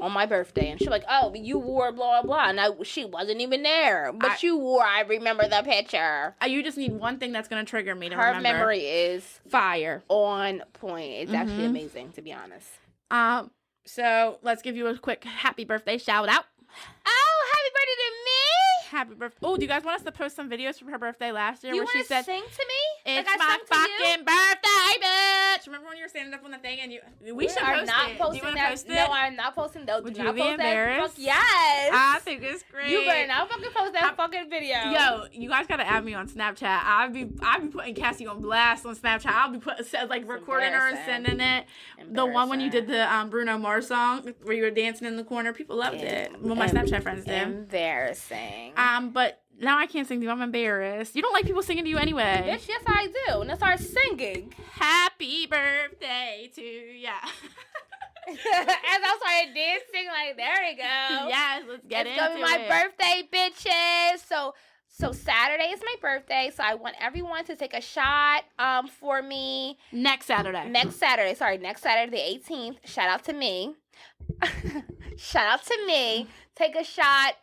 on my birthday, and she's like, "Oh, you wore blah blah." No, she wasn't even there, but you wore. I remember the picture. You just need one thing that's gonna trigger me to her remember. Her memory is fire on point. It's actually amazing, to be honest. So let's give you a quick happy birthday shout out. Oh, happy birthday to me! Happy birthday! Oh, do you guys want us to post some videos from her birthday last year? You where she said, "Sing to me"? It's my fucking birthday, bitch! Remember when you were standing up on the thing and we should post not it. Posting do you want to post it? No, I'm not posting those. Would do you not be post embarrassed? That. Yes. I think it's great. You better not fucking post that fucking video. Yo, you guys gotta add me on Snapchat. I'll be putting Cassie on blast on Snapchat. I'll be recording her and sending it. The one when you did the Bruno Mars song where you were dancing in the corner, people loved it. Well, my Snapchat friends did. Embarrassing. But now I can't sing to you. I'm embarrassed. You don't like people singing to you anyway. Bitch, yes I do. And I start singing. Happy birthday to ya. As I started dancing, like, there we go. Yes, let's get into it. It's gonna be my birthday, bitches. So Saturday is my birthday, so I want everyone to take a shot for me. Next Saturday, the 18th. Shout out to me. Take a shot.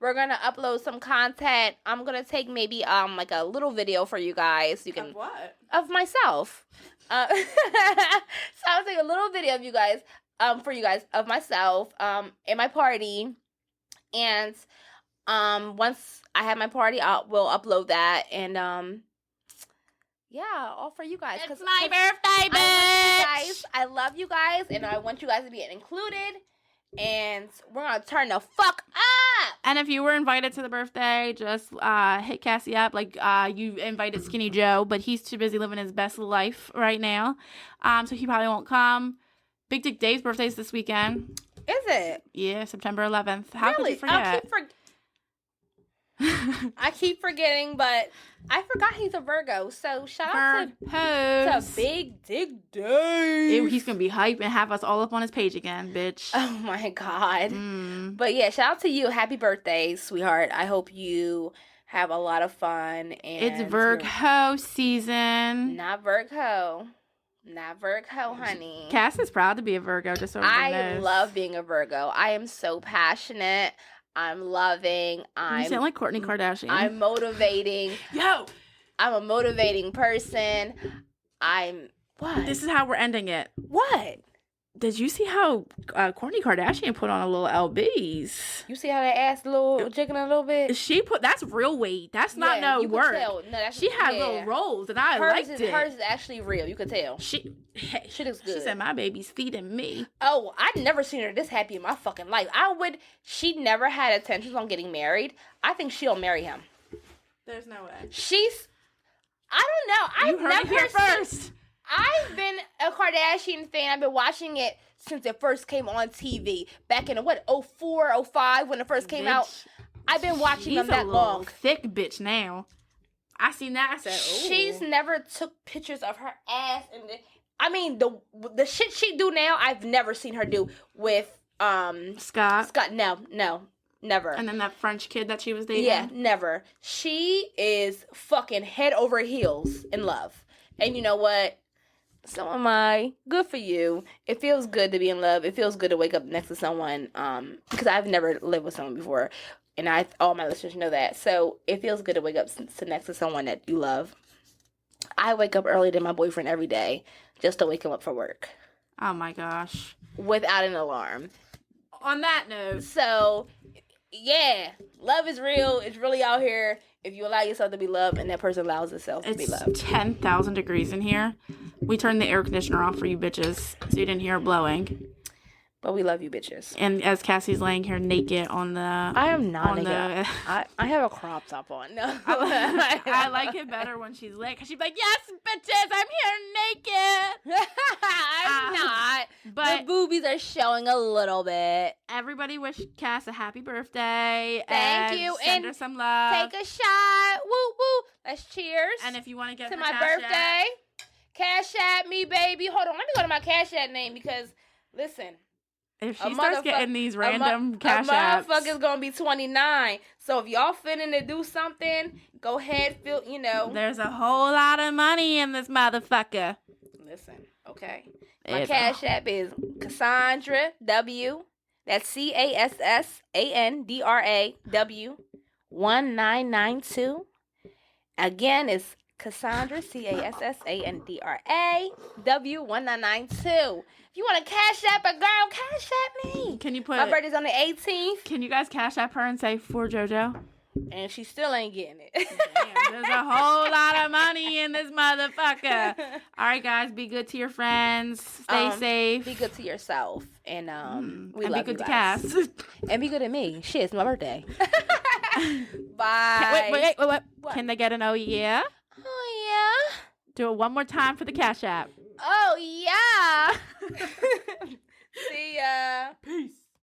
We're gonna upload some content. I'm gonna take maybe like a little video for you guys. You can of what? Of myself. So I'll take a little video of you guys, for you guys, of myself, in my party. And once I have my party, we'll upload that, and yeah, all for you guys. It's my birthday, bitch. I love you guys, and I want you guys to be included. And we're gonna turn the fuck up. And if you were invited to the birthday, just hit Cassie up. Like you invited Skinny Joe, but he's too busy living his best life right now. So he probably won't come. Big Dick Dave's birthday is this weekend. Is it? Yeah, September 11th. How really? could you forget? I keep forgetting, but I forgot he's a Virgo. So shout out to Big Dick Dave. He's gonna be hype and have us all up on his page again, bitch. Oh my god. But yeah, shout out to you. Happy birthday, sweetheart. I hope you have a lot of fun. And it's Virgo season. Not Virgo, honey. Cass is proud to be a Virgo. Just so I love being a Virgo. I am so passionate. I'm loving. You sound like Kourtney Kardashian. I'm motivating. Yo, I'm a motivating person. What? This is how we're ending it. What? Did you see how Kourtney Kardashian put on a little LBs? You see how that ass jiggling a little bit? That's real weight. That's not no work. She had little rolls, and I liked it. Hers is actually real. You could tell. She looks good. She said, "My baby's feeding me." Oh, I've never seen her this happy in my fucking life. She never had intentions on getting married. I think she'll marry him. There's no way. I don't know. You heard it here first. I've been a Kardashian fan. I've been watching it since it first came on TV. Back in, 04, 05, when it first came out. I've been watching them that long. Thick bitch now. I seen that. I said, ooh. She's never took pictures of her ass, and the shit she do now, I've never seen her do with Scott. No, never. And then that French kid that she was dating. Yeah, never. She is fucking head over heels in love, and you know what? So am I. Good for you. It feels good to be in love. It feels good to wake up next to someone. Because I've never lived with someone before, and all my listeners know that. So it feels good to wake up next to someone that you love. I wake up earlier than my boyfriend every day just to wake him up for work. Oh my gosh. Without an alarm. On that note. So, yeah. Love is real. It's really out here. If you allow yourself to be loved and that person allows itself to be loved. It's 10,000 degrees in here. We turned the air conditioner off for you bitches so you didn't hear it blowing. But we love you bitches. And as Cassie's laying here naked on the... I am not naked. I have a crop top on. No. I like it better when she's lit because she'd be like, yes, bitches, I'm here naked. I'm not. But the boobies are showing a little bit. Everybody wish Cass a happy birthday. Thank you. Send her some love. Take a shot. Woo, woo. Let's cheers. And if you want to get to her my birthday, cash at me, baby. Hold on. Let me go to my cash app name because, listen. If she starts getting these random cash apps. A motherfucker's going to be 29. So if y'all finna to do something, go ahead, There's a whole lot of money in this motherfucker. Listen, okay. My cash app is Cassandra W. That's CASSANDRAW 1992. Again, it's Cassandra CASSANDRAW 1992. If you want to cash app a girl, cash app me. Can you put my birthday's on the 18th? Can you guys cash app her and say for JoJo? And she still ain't getting it. Damn, there's a whole lot of money in this motherfucker. All right, guys, be good to your friends. Stay safe. Be good to yourself, and we and love be good you to guys. Cass. And be good to me. Shit, it's my birthday. Bye. Wait. What? Can they get an oh yeah? Oh yeah. Do it one more time for the cash app. Oh yeah. See ya. Peace.